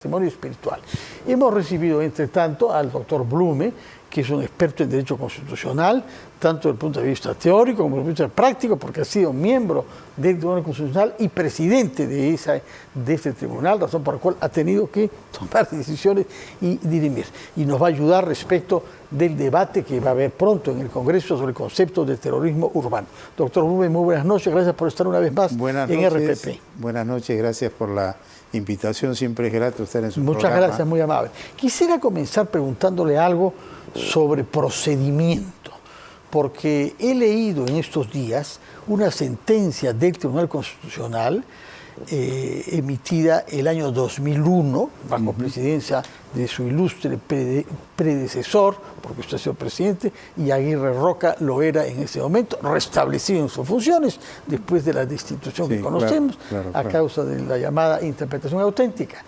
Testimonio espiritual. Hemos recibido, entre tanto, al doctor Blume, que es un experto en derecho constitucional, tanto desde el punto de vista teórico como desde el punto de vista práctico, porque ha sido miembro del Tribunal Constitucional y presidente de este tribunal, razón por la cual ha tenido que tomar decisiones y dirimir. Y nos va a ayudar respecto del debate que va a haber pronto en el Congreso sobre el concepto de terrorismo urbano. Doctor Blume, muy buenas noches, gracias por estar una vez más en RPP. Buenas noches, gracias por la invitación, siempre es grato estar en su programa. Muchas gracias, muy amable. Quisiera comenzar preguntándole algo sobre procedimiento, porque he leído en estos días una sentencia del Tribunal Constitucional emitida el año 2001, bajo presidencia de su ilustre predecesor, porque usted ha sido presidente, y Aguirre Roca lo era en ese momento, restablecido en sus funciones, después de la destitución que conocemos, a causa de la llamada interpretación auténtica.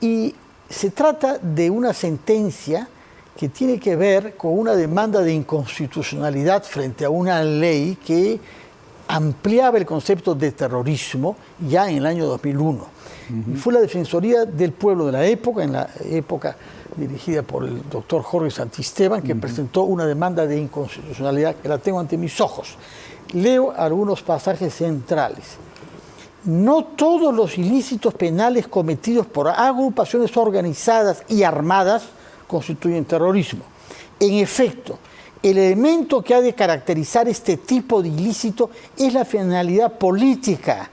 Y se trata de una sentencia que tiene que ver con una demanda de inconstitucionalidad frente a una ley que ampliaba el concepto de terrorismo ya en el año 2001. Y fue la Defensoría del Pueblo de la época, en la época dirigida por el doctor Jorge Santisteban, que presentó una demanda de inconstitucionalidad que la tengo ante mis ojos. Leo algunos pasajes centrales. No todos los ilícitos penales cometidos por agrupaciones organizadas y armadas constituyen terrorismo. En efecto, el elemento que ha de caracterizar este tipo de ilícito es la finalidad política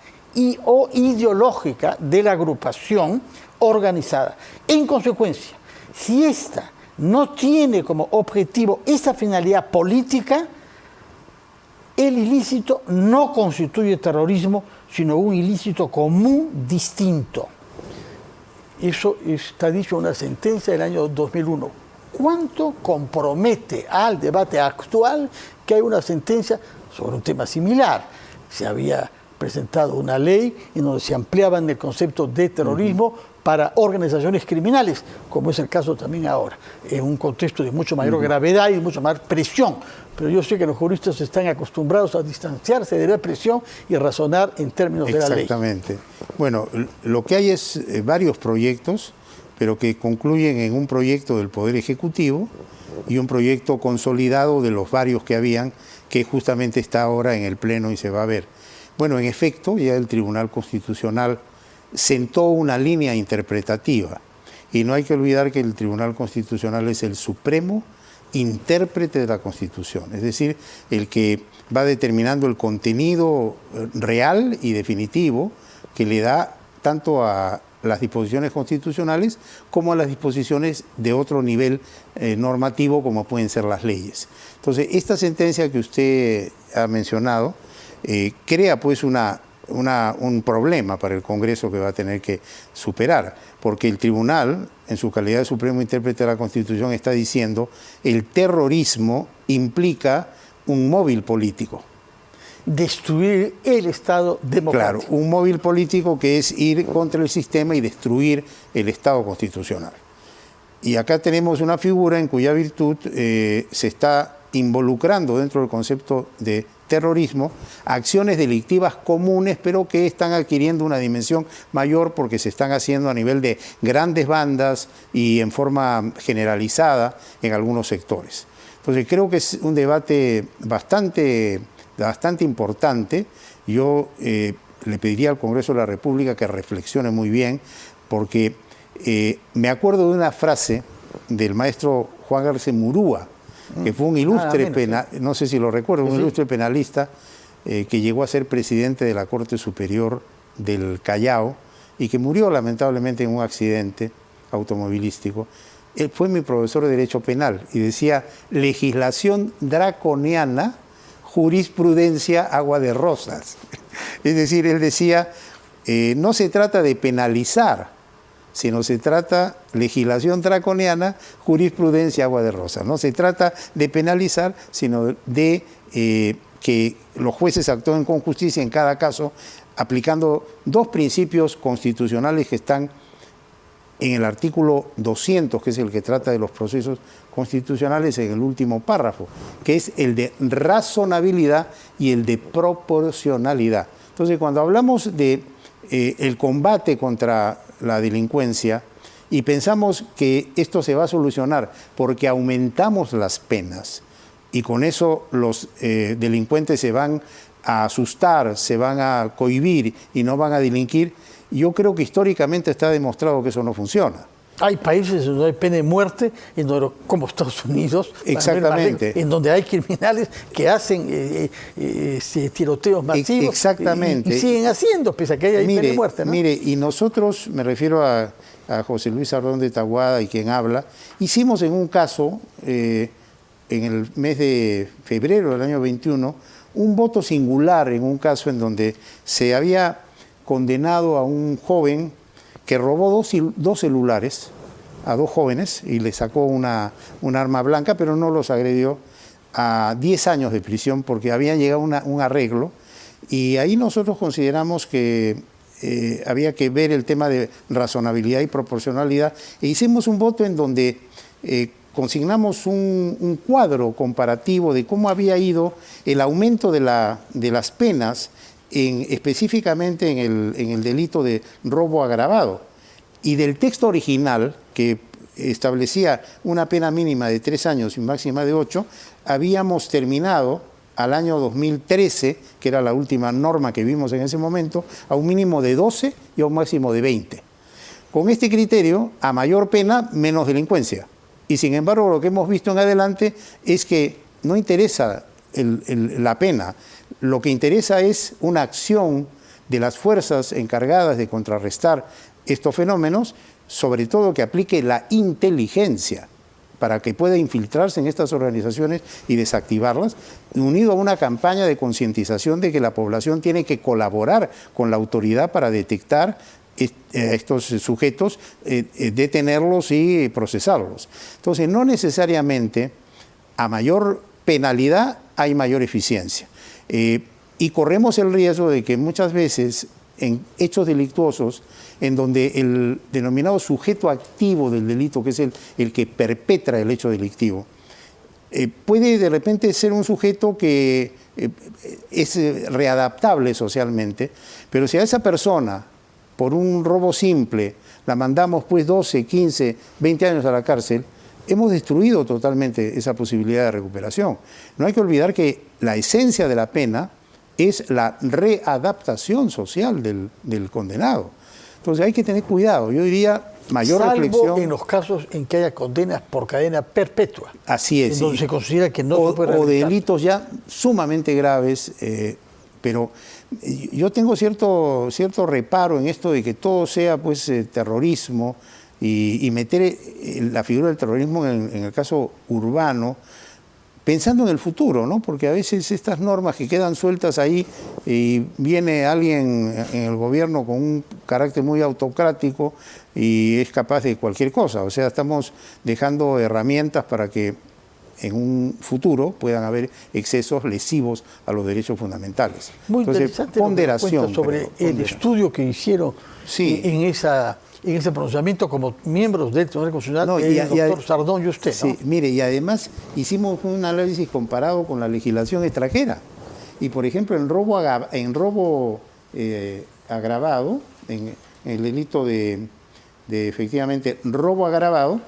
o ideológica de la agrupación organizada. En consecuencia, si ésta no tiene como objetivo esa finalidad política, el ilícito no constituye terrorismo, sino un ilícito común distinto. Eso está dicho en una sentencia del año 2001. ¿Cuánto compromete al debate actual que hay una sentencia sobre un tema similar? Se había presentado una ley en donde se ampliaban el concepto de terrorismo para organizaciones criminales, como es el caso también ahora, en un contexto de mucho mayor gravedad y mucho mayor presión. Pero yo sé que los juristas están acostumbrados a distanciarse de la presión y a razonar en términos de la ley. Exactamente. Bueno, lo que hay es varios proyectos, pero que concluyen en un proyecto del Poder Ejecutivo y un proyecto consolidado de los varios que habían, que justamente está ahora en el Pleno y se va a ver. Bueno, en efecto, ya el Tribunal Constitucional sentó una línea interpretativa, y no hay que olvidar que el Tribunal Constitucional es el supremo intérprete de la Constitución, es decir, el que va determinando el contenido real y definitivo que le da tanto a las disposiciones constitucionales como a las disposiciones de otro nivel normativo como pueden ser las leyes. Entonces, esta sentencia que usted ha mencionado crea pues un problema para el Congreso que va a tener que superar, porque el tribunal, en su calidad de supremo intérprete de la Constitución, está diciendo el terrorismo implica un móvil político. Destruir el Estado democrático. Claro, un móvil político que es ir contra el sistema y destruir el Estado constitucional. Y acá tenemos una figura en cuya virtud se está involucrando dentro del concepto de terrorismo acciones delictivas comunes, pero que están adquiriendo una dimensión mayor porque se están haciendo a nivel de grandes bandas y en forma generalizada en algunos sectores. Entonces creo que es un debate bastante importante. Yo le pediría al Congreso de la República que reflexione muy bien, porque me acuerdo de una frase del maestro Juan García Murúa, que fue un ilustre no sé si lo recuerdo, un ilustre penalista que llegó a ser presidente de la Corte Superior del Callao y que murió lamentablemente en un accidente automovilístico. Él fue mi profesor de Derecho Penal y decía: legislación draconiana, jurisprudencia agua de rosas. Es decir, él decía, no se trata de penalizar, sino se trata legislación draconiana, jurisprudencia agua de rosas. No se trata de penalizar, sino de que los jueces actúen con justicia en cada caso, aplicando dos principios constitucionales que están en el artículo 200, que es el que trata de los procesos constitucionales, en el último párrafo, que es el de razonabilidad y el de proporcionalidad. Entonces, cuando hablamos de el combate contra la delincuencia, y pensamos que esto se va a solucionar porque aumentamos las penas y con eso los delincuentes se van a asustar, se van a cohibir y no van a delinquir, yo creo que históricamente está demostrado que eso no funciona. Hay países donde hay pena de muerte, como Estados Unidos, exactamente, en donde hay criminales que hacen tiroteos masivos. Exactamente. Y siguen haciendo, pese a que hay pena de muerte, ¿no? Mire, y nosotros, me refiero a José Luis Ardón de Taboada y quien habla, hicimos en un caso, en el mes de febrero del año 21, un voto singular en un caso en donde se había condenado a un joven que robó dos celulares a dos jóvenes y le sacó un arma blanca, pero no los agredió, a 10 años de prisión porque habían llegado a un arreglo. Y ahí nosotros consideramos que había que ver el tema de razonabilidad y proporcionalidad e hicimos un voto en donde consignamos un cuadro comparativo de cómo había ido el aumento de las penas específicamente en el delito de robo agravado. Y del texto original, que establecía una pena mínima de 3 años y máxima de 8, habíamos terminado al año 2013, que era la última norma que vimos en ese momento, a un mínimo de 12 y a un máximo de 20. Con este criterio, a mayor pena, menos delincuencia. Y sin embargo, lo que hemos visto en adelante es que no interesa la pena. Lo que interesa es una acción de las fuerzas encargadas de contrarrestar estos fenómenos, sobre todo que aplique la inteligencia para que pueda infiltrarse en estas organizaciones y desactivarlas, unido a una campaña de concientización de que la población tiene que colaborar con la autoridad para detectar estos sujetos, detenerlos y procesarlos. Entonces, no necesariamente a mayor penalidad hay mayor eficiencia. Y corremos el riesgo de que muchas veces en hechos delictuosos, en donde el denominado sujeto activo del delito, que es el que perpetra el hecho delictivo, puede de repente ser un sujeto que es readaptable socialmente, pero si a esa persona, por un robo simple, la mandamos pues 12, 15, 20 años a la cárcel, hemos destruido totalmente esa posibilidad de recuperación. No hay que olvidar que la esencia de la pena es la readaptación social del condenado. Entonces hay que tener cuidado. Yo diría mayor reflexión. En los casos en que haya condenas por cadena perpetua. Así es. En donde se considera que no se puede rehabilitar. O delitos ya sumamente graves, pero yo tengo cierto reparo en esto de que todo sea pues terrorismo y meter la figura del terrorismo en el caso urbano, pensando en el futuro, ¿no? Porque a veces estas normas que quedan sueltas ahí y viene alguien en el gobierno con un carácter muy autocrático y es capaz de cualquier cosa. O sea, estamos dejando herramientas para que en un futuro puedan haber excesos lesivos a los derechos fundamentales. Muy entonces, interesante ponderación sobre el estudio que hicieron en ese pronunciamiento como miembros del Tribunal Constitucional, el doctor Sardón y usted, ¿no? Sí, mire, y además hicimos un análisis comparado con la legislación extranjera. Y, por ejemplo, en robo agravado, en el delito de efectivamente robo agravado,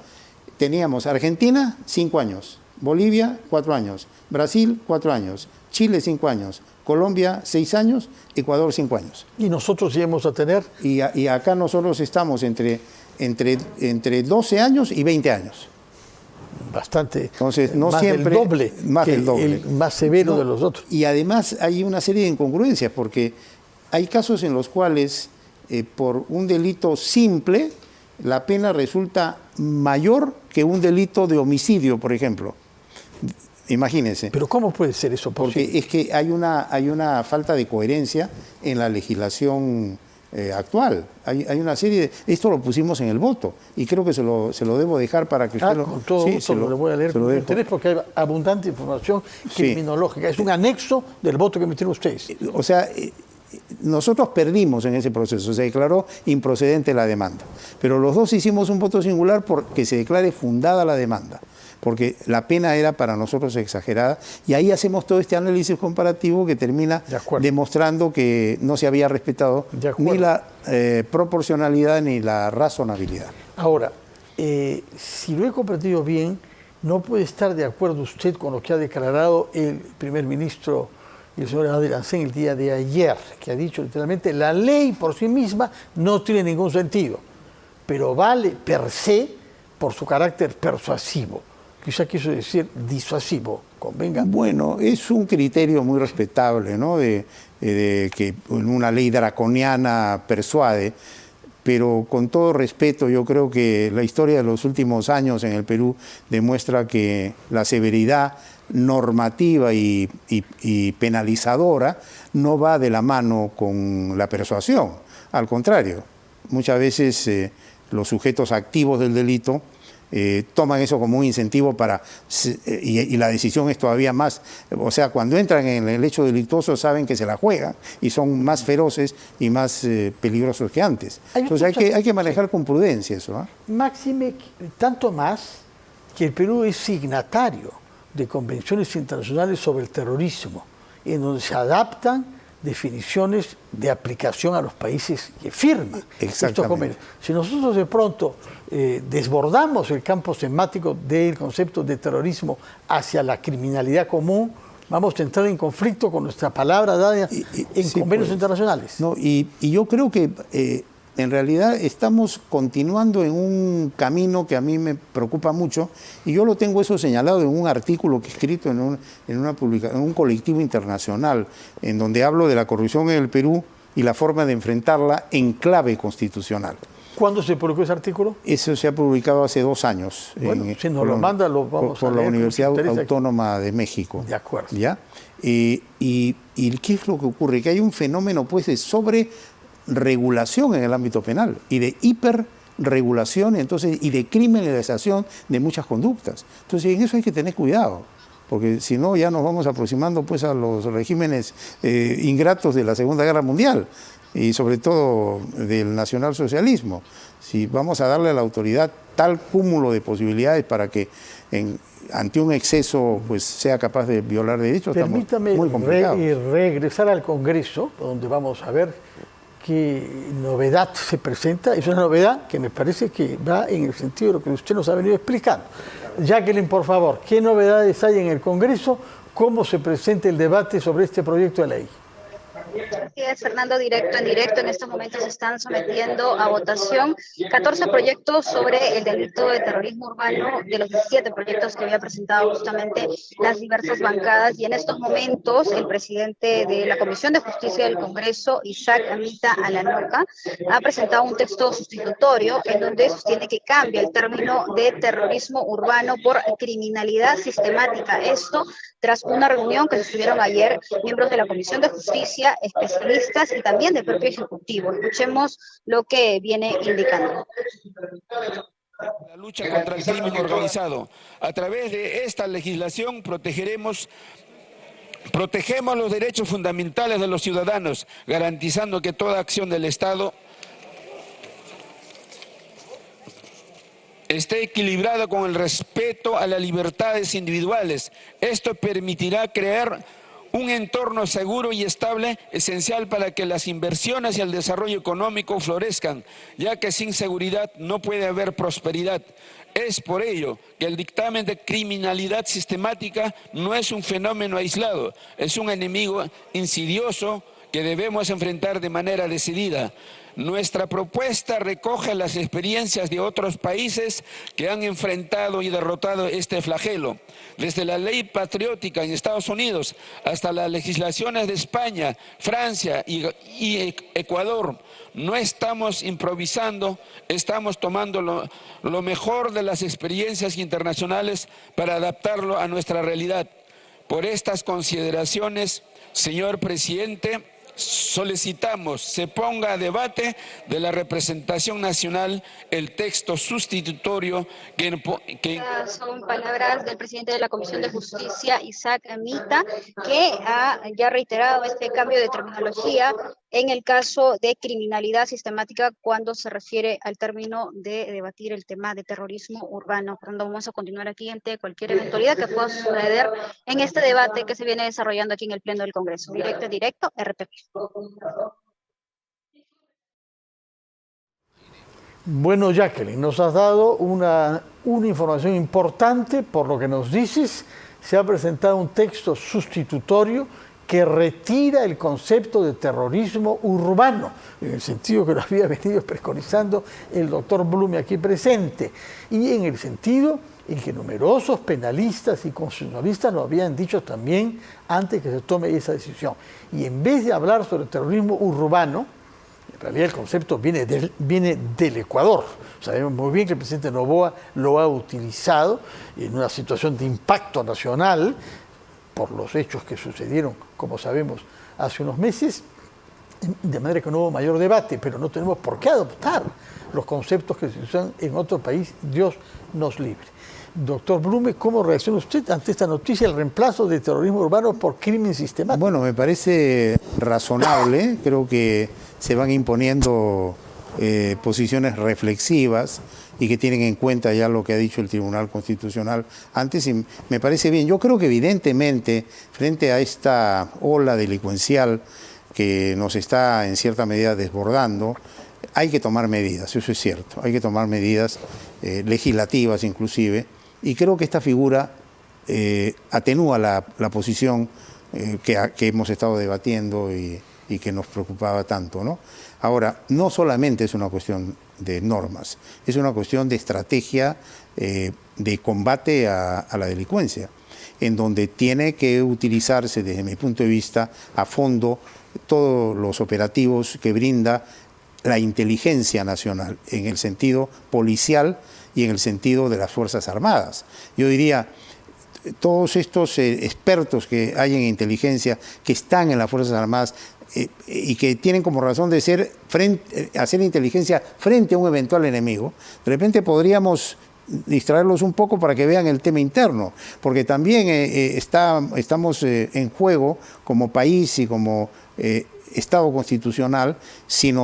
teníamos Argentina, 5 años, Bolivia, 4 años, Brasil, 4 años, Chile, 5 años, Colombia, 6 años, Ecuador, 5 años. ¿Y nosotros íbamos a tener? Y acá nosotros estamos entre 12 años y 20 años. Bastante. Entonces, no más siempre. Del doble, más del doble. El más severo de los otros. Y además hay una serie de incongruencias, porque hay casos en los cuales, por un delito simple, la pena resulta mayor que un delito de homicidio, por ejemplo. Imagínense. ¿Pero cómo puede ser eso posible? Porque es que hay una falta de coherencia en la legislación actual. Hay una serie de... Esto lo pusimos en el voto y creo que se lo debo dejar para que usted con todo gusto lo voy a leer con interés porque hay abundante información criminológica. Es un anexo del voto que emitieron ustedes. O sea, nosotros perdimos en ese proceso, se declaró improcedente la demanda. Pero los dos hicimos un voto singular porque se declare fundada la demanda. porque la pena era para nosotros exagerada, y ahí hacemos todo este análisis comparativo que termina demostrando que no se había respetado ni la proporcionalidad ni la razonabilidad. Ahora, si lo he comprendido bien, no puede estar de acuerdo usted con lo que ha declarado el primer ministro y el señor Adel Hassen el día de ayer, que ha dicho literalmente, la ley por sí misma no tiene ningún sentido, pero vale per se por su carácter persuasivo. Quizá quiso decir disuasivo, convenga. Bueno, es un criterio muy respetable, ¿no? De que una ley draconiana persuade, pero con todo respeto, yo creo que la historia de los últimos años en el Perú demuestra que la severidad normativa y penalizadora no va de la mano con la persuasión. Al contrario, muchas veces los sujetos activos del delito toman eso como un incentivo para, y la decisión es todavía más, o sea, cuando entran en el hecho delictuoso saben que se la juegan y son más feroces y más peligrosos que antes. Entonces hay que manejar con prudencia eso. Máxime, tanto más que el Perú es signatario de convenciones internacionales sobre el terrorismo, en donde se adaptan definiciones de aplicación a los países que firman estos convenios. Si nosotros de pronto desbordamos el campo semático del concepto de terrorismo hacia la criminalidad común, vamos a entrar en conflicto con nuestra palabra dada en convenios internacionales. No, y yo creo que en realidad estamos continuando en un camino que a mí me preocupa mucho, y yo lo tengo eso señalado en un artículo que he escrito en un colectivo internacional, en donde hablo de la corrupción en el Perú y la forma de enfrentarla en clave constitucional. ¿Cuándo se publicó ese artículo? Eso se ha publicado hace 2 años. Bueno, si nos lo manda, lo vamos a leer. Por la Universidad Autónoma de México. De acuerdo. ¿Ya? ¿Y qué es lo que ocurre? Que hay un fenómeno pues de sobreregulación en el ámbito penal y de hiperregulación, entonces, y de criminalización de muchas conductas. Entonces, en eso hay que tener cuidado, porque si no ya nos vamos aproximando pues a los regímenes ingratos de la Segunda Guerra Mundial y sobre todo del nacionalsocialismo. Si vamos a darle a la autoridad tal cúmulo de posibilidades para que ante un exceso pues sea capaz de violar derechos, permítame muy complicado. Regresar al Congreso, donde vamos a ver qué novedad se presenta. Es una novedad que me parece que va en el sentido de lo que usted nos ha venido explicando. Jacqueline, por favor, ¿qué novedades hay en el Congreso? ¿Cómo se presenta el debate sobre este proyecto de ley? Así es, Fernando, directo en directo. En estos momentos se están sometiendo a votación 14 proyectos sobre el delito de terrorismo urbano, de los 17 proyectos que había presentado justamente las diversas bancadas. Y en estos momentos el presidente de la Comisión de Justicia del Congreso, Isaac Amita Alanoca, ha presentado un texto sustitutorio en donde sostiene que cambia el término de terrorismo urbano por criminalidad sistemática. Esto tras una reunión que sostuvieron ayer miembros de la Comisión de Justicia, especialistas y también del propio Ejecutivo. Escuchemos lo que viene indicando. La lucha contra el crimen organizado. A través de esta legislación protegemos los derechos fundamentales de los ciudadanos, garantizando que toda acción del Estado esté equilibrada con el respeto a las libertades individuales. Esto permitirá crear un entorno seguro y estable, esencial para que las inversiones y el desarrollo económico florezcan, ya que sin seguridad no puede haber prosperidad. Es por ello que el dictamen de criminalidad sistemática no es un fenómeno aislado, es un enemigo insidioso que debemos enfrentar de manera decidida. Nuestra propuesta recoge las experiencias de otros países que han enfrentado y derrotado este flagelo. Desde la ley patriótica en Estados Unidos hasta las legislaciones de España, Francia y Ecuador, no estamos improvisando, estamos tomando lo mejor de las experiencias internacionales para adaptarlo a nuestra realidad. Por estas consideraciones, señor presidente, solicitamos se ponga a debate de la representación nacional el texto sustitutorio que... Son palabras del presidente de la Comisión de Justicia, Isaac Amita, que ha ya reiterado este cambio de terminología en el caso de criminalidad sistemática cuando se refiere al término de debatir el tema de terrorismo urbano. Por lo tanto, vamos a continuar aquí ante cualquier eventualidad que pueda suceder en este debate que se viene desarrollando aquí en el Pleno del Congreso. Directo, RPP. Bueno, Jacqueline, nos has dado una información importante. Por lo que nos dices, se ha presentado un texto sustitutorio que retira el concepto de terrorismo urbano, en el sentido que lo había venido preconizando el doctor Blume aquí presente, y en el sentido en que numerosos penalistas y constitucionalistas lo habían dicho también antes que se tome esa decisión. Y en vez de hablar sobre terrorismo urbano, en realidad el concepto viene del Ecuador. Sabemos muy bien que el presidente Noboa lo ha utilizado en una situación de impacto nacional por los hechos que sucedieron, como sabemos, hace unos meses, de manera que no hubo mayor debate, pero no tenemos por qué adoptar los conceptos que se usan en otro país. Dios nos libre. Doctor Blume, ¿cómo reacciona usted ante esta noticia, el reemplazo de terrorismo urbano por crimen sistemático? Bueno, me parece razonable. Creo que se van imponiendo posiciones reflexivas y que tienen en cuenta ya lo que ha dicho el Tribunal Constitucional antes, y me parece bien. Yo creo que evidentemente, frente a esta ola delincuencial que nos está en cierta medida desbordando, hay que tomar medidas, eso es cierto, hay que tomar medidas legislativas inclusive, y creo que esta figura atenúa la posición que hemos estado debatiendo y que nos preocupaba tanto, ¿no? Ahora, no solamente es una cuestión de normas, es una cuestión de estrategia de combate a la delincuencia, en donde tiene que utilizarse, desde mi punto de vista, a fondo todos los operativos que brinda la inteligencia nacional, en el sentido policial y en el sentido de las Fuerzas Armadas. Yo diría, todos estos expertos que hay en inteligencia, que están en las Fuerzas Armadas, y que tienen como razón de ser hacer inteligencia frente a un eventual enemigo, de repente podríamos distraerlos un poco para que vean el tema interno, porque también estamos en juego como país y como Estado constitucional si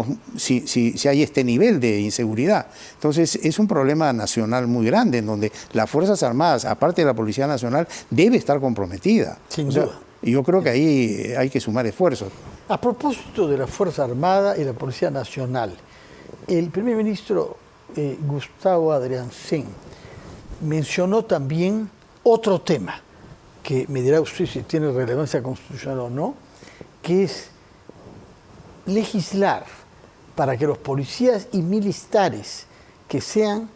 hay este nivel de inseguridad. Entonces es un problema nacional muy grande, en donde las Fuerzas Armadas, aparte de la Policía Nacional, debe estar comprometida. Sin duda. Y yo creo que ahí hay que sumar esfuerzos. A propósito de la Fuerza Armada y la Policía Nacional, el primer ministro Gustavo Adriancén mencionó también otro tema, que me dirá usted si tiene relevancia constitucional o no, que es legislar para que los policías y militares que sean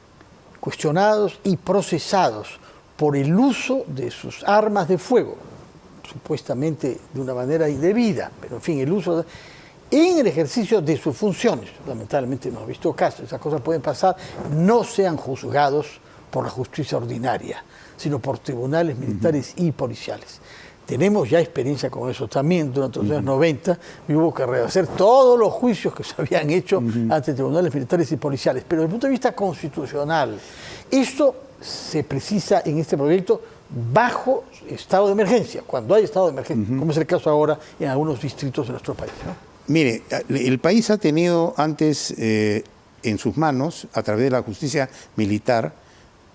cuestionados y procesados por el uso de sus armas de fuego, supuestamente de una manera indebida, pero en fin, el uso en el ejercicio de sus funciones, lamentablemente hemos visto casos, esas cosas pueden pasar, no sean juzgados por la justicia ordinaria, sino por tribunales militares y policiales. Tenemos ya experiencia con eso también. Durante los años 90 hubo que rehacer todos los juicios que se habían hecho ante tribunales militares y policiales. Pero desde el punto de vista constitucional, esto se precisa en este proyecto bajo estado de emergencia, cuando hay estado de emergencia, como es el caso ahora en algunos distritos de nuestro país, ¿no? Mire, el país ha tenido antes en sus manos, a través de la justicia militar,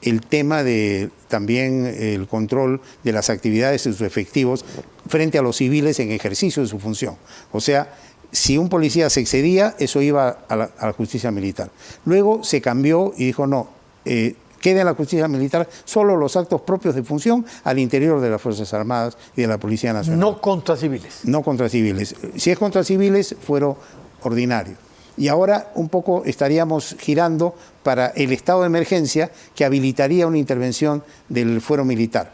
el tema de también el control de las actividades de sus efectivos frente a los civiles en ejercicio de su función. O sea, si un policía se excedía, eso iba a la justicia militar. Luego se cambió y dijo, no, queda en la justicia militar solo los actos propios de función al interior de las Fuerzas Armadas y de la Policía Nacional. No contra civiles. No contra civiles. Si es contra civiles, fuero ordinario. Y ahora un poco estaríamos girando para el estado de emergencia que habilitaría una intervención del fuero militar.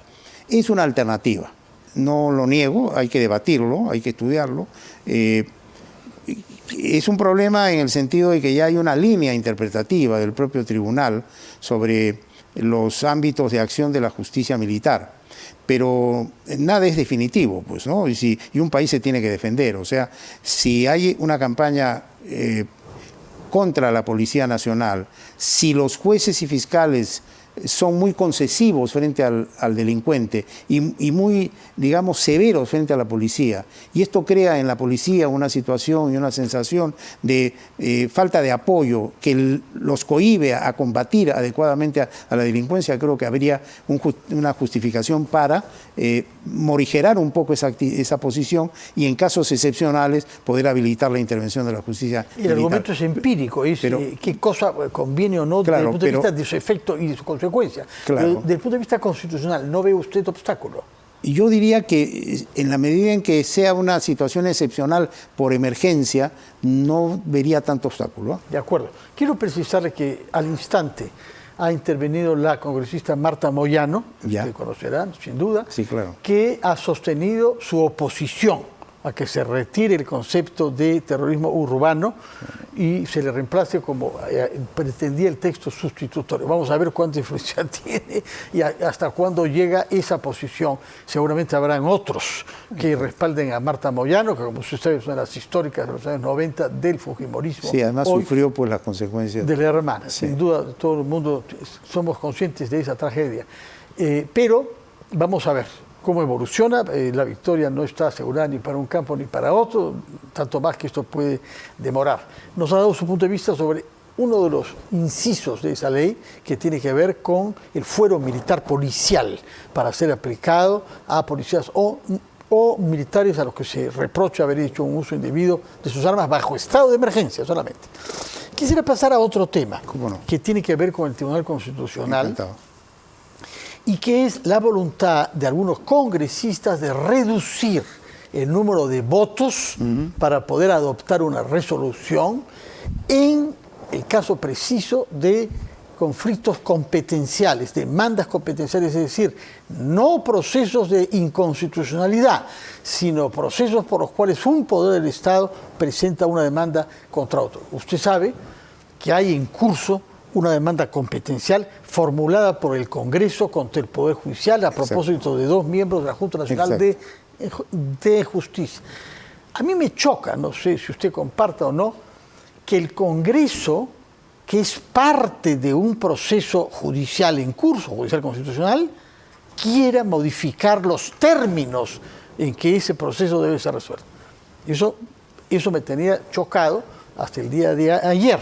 Es una alternativa, no lo niego, hay que debatirlo, hay que estudiarlo. Es un problema en el sentido de que ya hay una línea interpretativa del propio tribunal sobre los ámbitos de acción de la justicia militar. Pero nada es definitivo, pues, ¿no? Y un país se tiene que defender. O sea, si hay una campaña contra la Policía Nacional, si los jueces y fiscales son muy concesivos frente al delincuente y muy, digamos, severos frente a la policía. Y esto crea en la policía una situación y una sensación de falta de apoyo que los cohíbe a combatir adecuadamente a la delincuencia. Creo que habría una justificación para morigerar un poco esa posición y en casos excepcionales poder habilitar la intervención de la justicia militar. El argumento es empírico, es qué cosa conviene o no, claro, desde el punto de vista de su efecto y de su consecuencia. Claro. Pero desde el punto de vista constitucional, ¿no ve usted obstáculo? Y yo diría que en la medida en que sea una situación excepcional por emergencia, no vería tanto obstáculo. De acuerdo. Quiero precisarle que al instante ha intervenido la congresista Marta Moyano, que conocerán sin duda, sí, claro, que ha sostenido su oposición a que se retire el concepto de terrorismo urbano y se le reemplace como pretendía el texto sustitutorio. Vamos a ver cuánta influencia tiene y hasta cuándo llega esa posición. Seguramente habrán otros que respalden a Marta Moyano, que como usted sabe es una de las históricas de los años 90 del fujimorismo. Sí, además sufrió pues las consecuencias de la hermana. Sí. Sin duda todo el mundo somos conscientes de esa tragedia. Pero vamos a ver cómo evoluciona. La victoria no está asegurada ni para un campo ni para otro, tanto más que esto puede demorar. Nos ha dado su punto de vista sobre uno de los incisos de esa ley que tiene que ver con el fuero militar policial para ser aplicado a policías o militares a los que se reprocha haber hecho un uso indebido de sus armas bajo estado de emergencia solamente. Quisiera pasar a otro tema que tiene que ver con el Tribunal Constitucional. Encantado. Y que es la voluntad de algunos congresistas de reducir el número de votos para poder adoptar una resolución en el caso preciso de conflictos competenciales, demandas competenciales, es decir, no procesos de inconstitucionalidad, sino procesos por los cuales un poder del Estado presenta una demanda contra otro. Usted sabe que hay en curso una demanda competencial formulada por el Congreso contra el Poder Judicial a propósito de dos miembros de la Junta Nacional de Justicia. A mí me choca, no sé si usted comparta o no, que el Congreso, que es parte de un proceso judicial en curso, judicial constitucional, quiera modificar los términos en que ese proceso debe ser resuelto. Eso me tenía chocado hasta el día de ayer.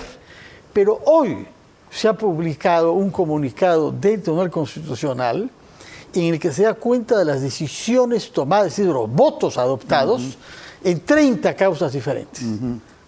Pero hoy se ha publicado un comunicado del Tribunal Constitucional en el que se da cuenta de las decisiones tomadas, es decir, los votos adoptados en 30 causas diferentes.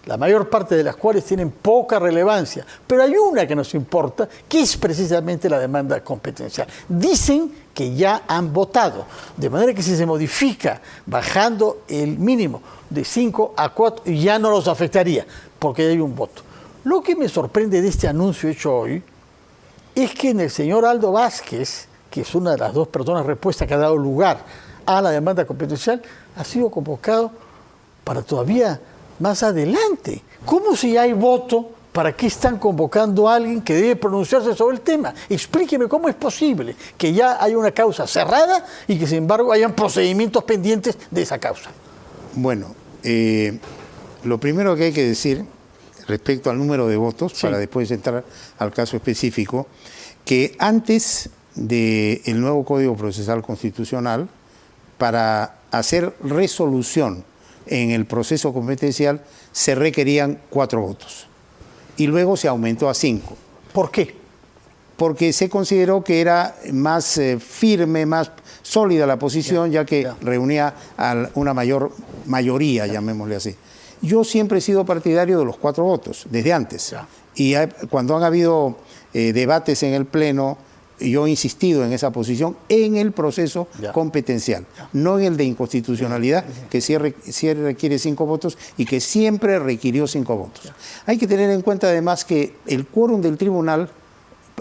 La mayor parte de las cuales tienen poca relevancia, pero hay una que nos importa, que es precisamente la demanda competencial. Dicen que ya han votado, de manera que si se modifica bajando el mínimo de 5 a 4, ya no los afectaría, porque hay un voto. Lo que me sorprende de este anuncio hecho hoy es que en el señor Aldo Vázquez, que es una de las dos personas respuestas que ha dado lugar a la demanda competencial, ha sido convocado para todavía más adelante. ¿Cómo si hay voto? ¿Para qué están convocando a alguien que debe pronunciarse sobre el tema? Explíqueme cómo es posible que ya haya una causa cerrada y que sin embargo hayan procedimientos pendientes de esa causa. Bueno, lo primero que hay que decir respecto al número de votos, para después entrar al caso específico, que antes del nuevo Código Procesal Constitucional, para hacer resolución en el proceso competencial, se requerían 4 votos. Y luego se aumentó a 5. ¿Por qué? Porque se consideró que era más firme, más sólida la posición, ya que reunía a una mayoría, llamémosle así. Yo siempre he sido partidario de los 4 votos, desde antes. Y cuando han habido debates en el Pleno, yo he insistido en esa posición en el proceso competencial, no en el de inconstitucionalidad, que sí requiere 5 votos y que siempre requirió 5 votos. Hay que tener en cuenta además que el quórum del tribunal,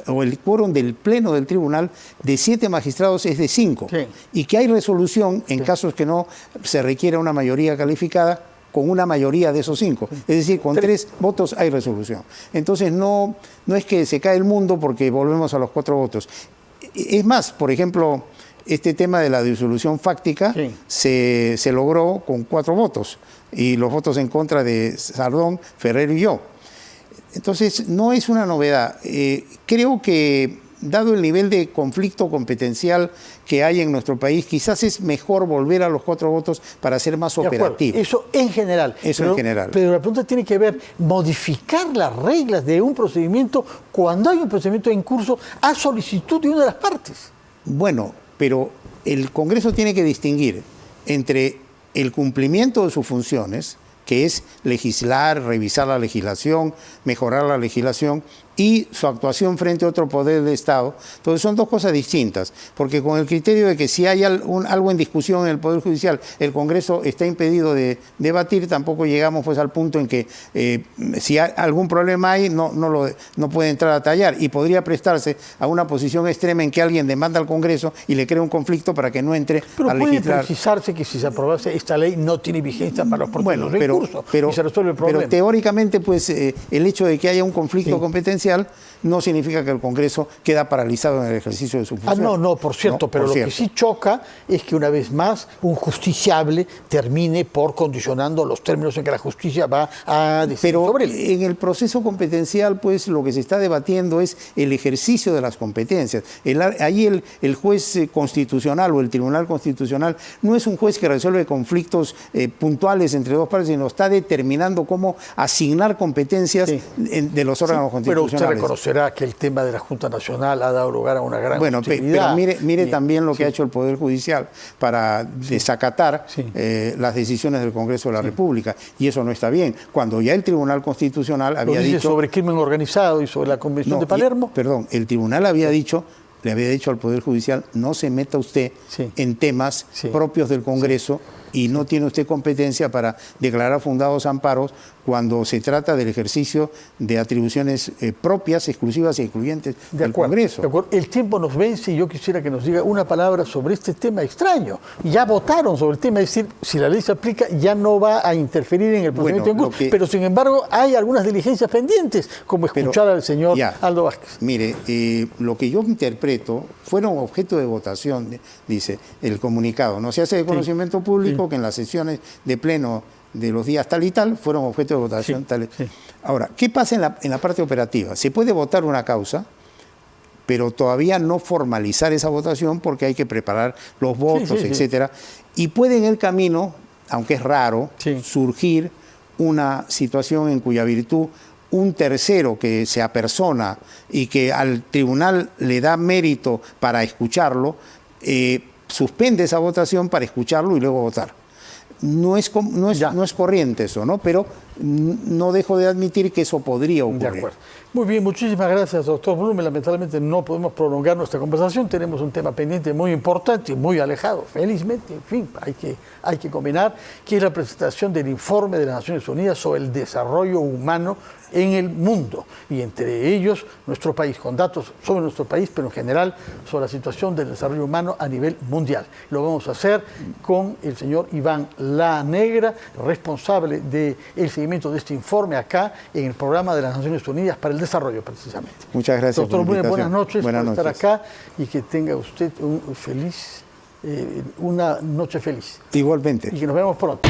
o el quórum del Pleno del tribunal, de 7 magistrados es de 5, y que hay resolución en casos que no se requiera una mayoría calificada, con una mayoría de esos 5. Es decir, con 3 votos hay resolución. Entonces no es que se cae el mundo porque volvemos a los 4 votos. Es más, por ejemplo, este tema de la disolución fáctica se logró con 4 votos, y los votos en contra de Sardón, Ferrero y yo. Entonces no es una novedad. Creo que dado el nivel de conflicto competencial que hay en nuestro país, quizás es mejor volver a los 4 votos para ser más operativo. Eso en general. En general. Pero la pregunta tiene que ver, modificar las reglas de un procedimiento cuando hay un procedimiento en curso a solicitud de una de las partes. Bueno, pero el Congreso tiene que distinguir entre el cumplimiento de sus funciones, que es legislar, revisar la legislación, mejorar la legislación, y su actuación frente a otro poder del Estado. Entonces son 2 cosas distintas, porque con el criterio de que si hay algo en discusión en el Poder Judicial, el Congreso está impedido de debatir, tampoco llegamos pues al punto en que si hay algún problema hay, no puede entrar a tallar, y podría prestarse a una posición extrema en que alguien demanda al Congreso y le crea un conflicto para que no entre a legislar. Pero puede precisarse que si se aprobase esta ley no tiene vigencia para los próximos recursos y se resuelve el problema. Pero teóricamente pues el hecho de que haya un conflicto competencial no significa que el Congreso queda paralizado en el ejercicio de su función. No, por cierto, pero lo que sí choca es que una vez más un justiciable termine por condicionando los términos en que la justicia va a decidir sobre él. En el proceso competencial, pues lo que se está debatiendo es el ejercicio de las competencias. Ahí el juez constitucional o el Tribunal Constitucional no es un juez que resuelve conflictos puntuales entre 2 partes, sino está determinando cómo asignar competencias de los órganos constitucionales. Usted reconocerá que el tema de la Junta Nacional ha dado lugar a una gran hostilidad. Pero mire también lo que ha hecho el Poder Judicial para desacatar las decisiones del Congreso de la República, y eso no está bien. Cuando ya el Tribunal Constitucional había dicho... sobre crimen organizado y sobre la Convención de Palermo. El Tribunal había dicho... Le había dicho al Poder Judicial, no se meta usted en temas propios del Congreso y no tiene usted competencia para declarar fundados amparos cuando se trata del ejercicio de atribuciones propias, exclusivas e incluyentes del Congreso. De acuerdo. El tiempo nos vence y yo quisiera que nos diga una palabra sobre este tema extraño. Ya votaron sobre el tema, es decir, si la ley se aplica ya no va a interferir en el procedimiento en curso, pero sin embargo hay algunas diligencias pendientes, como escuchar al señor Aldo Vázquez. Mire, lo que yo interpreto fueron objeto de votación, dice el comunicado. No se hace de conocimiento público que en las sesiones de pleno de los días tal y tal fueron objeto de votación tal. Ahora, ¿qué pasa en la parte operativa? Se puede votar una causa, pero todavía no formalizar esa votación porque hay que preparar los votos, etcétera. Y puede en el camino, aunque es raro, surgir una situación en cuya virtud un tercero que se apersona y que al tribunal le da mérito para escucharlo, suspende esa votación para escucharlo y luego votar. No es corriente eso, ¿no? Pero no dejo de admitir que eso podría ocurrir. De acuerdo. Muy bien, muchísimas gracias, doctor Blume. Lamentablemente no podemos prolongar nuestra conversación. Tenemos un tema pendiente muy importante, muy alejado, felizmente, en fin, hay que combinar, que es la presentación del informe de las Naciones Unidas sobre el desarrollo humano en el mundo, y entre ellos nuestro país, con datos sobre nuestro país, pero en general sobre la situación del desarrollo humano a nivel mundial. Lo vamos a hacer con el señor Iván La Negra, responsable del seguimiento de este informe acá en el programa de las Naciones Unidas para el Desarrollo, precisamente. Muchas gracias. Doctor Blume, buenas noches por estar acá y que tenga usted una noche feliz. Igualmente. Y que nos vemos pronto.